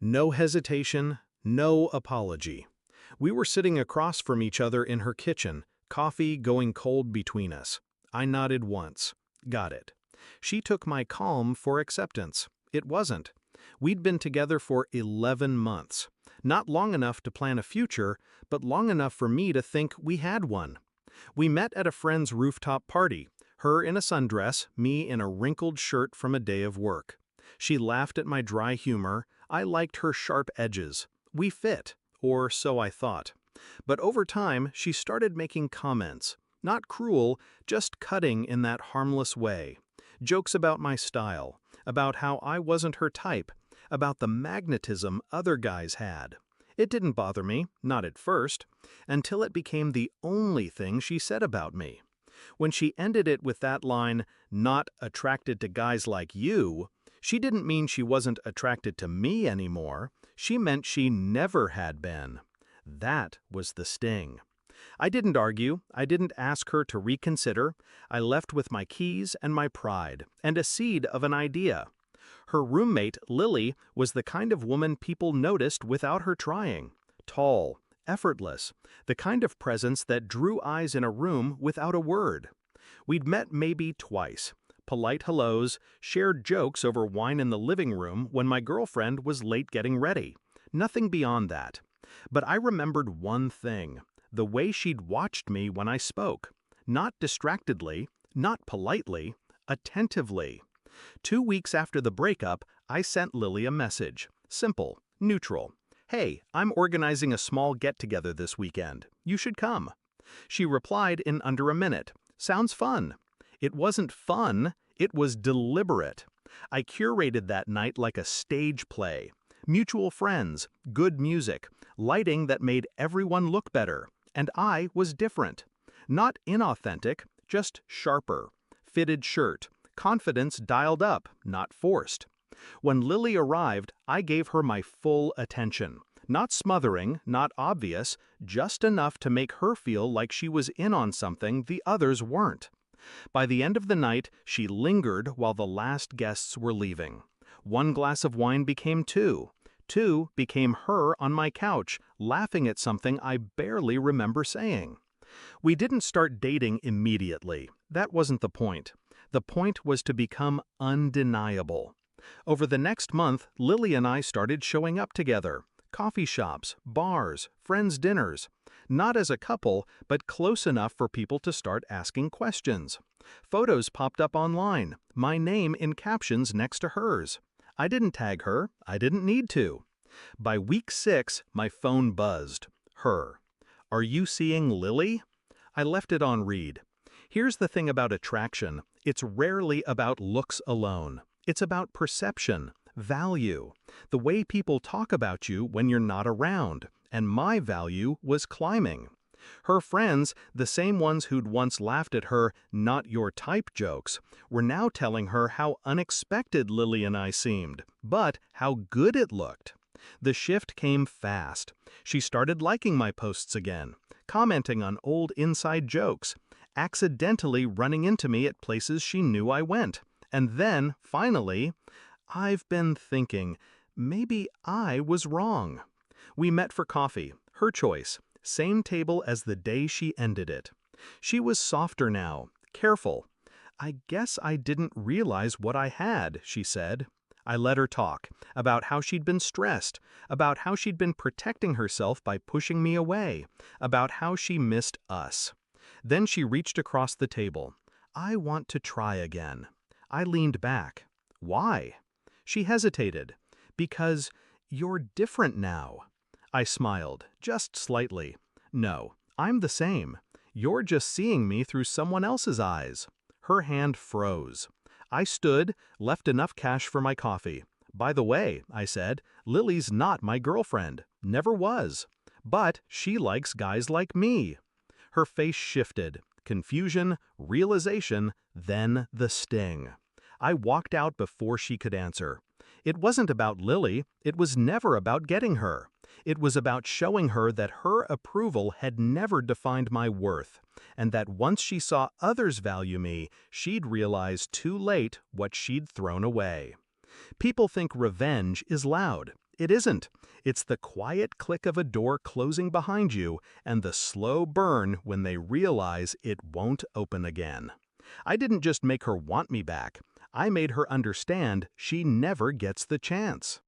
No hesitation, no apology. We were sitting across from each other in her kitchen, coffee going cold between us. I nodded once. Got it. She took my calm for acceptance. It wasn't. We'd been together for 11 months. Not long enough to plan a future, but long enough for me to think we had one. We met at a friend's rooftop party, her in a sundress, me in a wrinkled shirt from a day of work. She laughed at my dry humor. I liked her sharp edges. We fit, or so I thought. But over time, she started making comments. Not cruel, just cutting in that harmless way. Jokes about my style, about how I wasn't her type, about the magnetism other guys had. It didn't bother me, not at first, until it became the only thing she said about me. When she ended it with that line, "not attracted to guys like you," she didn't mean she wasn't attracted to me anymore. She meant she never had been. That was the sting. I didn't argue. I didn't ask her to reconsider. I left with my keys and my pride, and a seed of an idea. Her roommate, Lily, was the kind of woman people noticed without her trying. Tall, effortless, the kind of presence that drew eyes in a room without a word. We'd met maybe twice. Polite hellos, shared jokes over wine in the living room when my girlfriend was late getting ready. Nothing beyond that. But I remembered one thing, the way she'd watched me when I spoke. Not distractedly, not politely, attentively. 2 weeks after the breakup, I sent Lily a message. Simple, neutral. "Hey, I'm organizing a small get-together this weekend. You should come." She replied in under a minute. "Sounds fun." It wasn't fun, it was deliberate. I curated that night like a stage play. Mutual friends, good music, lighting that made everyone look better. And I was different. Not inauthentic, just sharper. Fitted shirt, confidence dialed up, not forced. When Lily arrived, I gave her my full attention. Not smothering, not obvious, just enough to make her feel like she was in on something the others weren't. By the end of the night, she lingered while the last guests were leaving. 1 glass of wine became 2. 2 became her on my couch, laughing at something I barely remember saying. We didn't start dating immediately. That wasn't the point. The point was to become undeniable. Over the next month, Lily and I started showing up together. Coffee shops, bars, friends' dinners. Not as a couple, but close enough for people to start asking questions. Photos popped up online, my name in captions next to hers. I didn't tag her, I didn't need to. By week 6, my phone buzzed. Her. "Are you seeing Lily?" I left it on read. Here's the thing about attraction. It's rarely about looks alone. It's about perception, value, the way people talk about you when you're not around, and my value was climbing. Her friends, the same ones who'd once laughed at her "not your type" jokes, were now telling her how unexpected Lily and I seemed, but how good it looked. The shift came fast. She started liking my posts again, commenting on old inside jokes, accidentally running into me at places she knew I went. And then, finally, I've been thinking, maybe I was wrong. We met for coffee, her choice, same table as the day she ended it. She was softer now, careful. "I guess I didn't realize what I had," she said. I let her talk, about how she'd been stressed, about how she'd been protecting herself by pushing me away, about how she missed us. Then she reached across the table. "I want to try again." I leaned back. "Why?" She hesitated. "Because you're different now." I smiled, just slightly. "No, I'm the same. You're just seeing me through someone else's eyes." Her hand froze. I stood, left enough cash for my coffee. "By the way," I said, "Lily's not my girlfriend. Never was. But she likes guys like me." Her face shifted. Confusion, realization, then the sting. I walked out before she could answer. It wasn't about Lily, it was never about getting her. It was about showing her that her approval had never defined my worth, and that once she saw others value me, she'd realize too late what she'd thrown away. People think revenge is loud. It isn't. It's the quiet click of a door closing behind you and the slow burn when they realize it won't open again. I didn't just make her want me back. I made her understand she never gets the chance.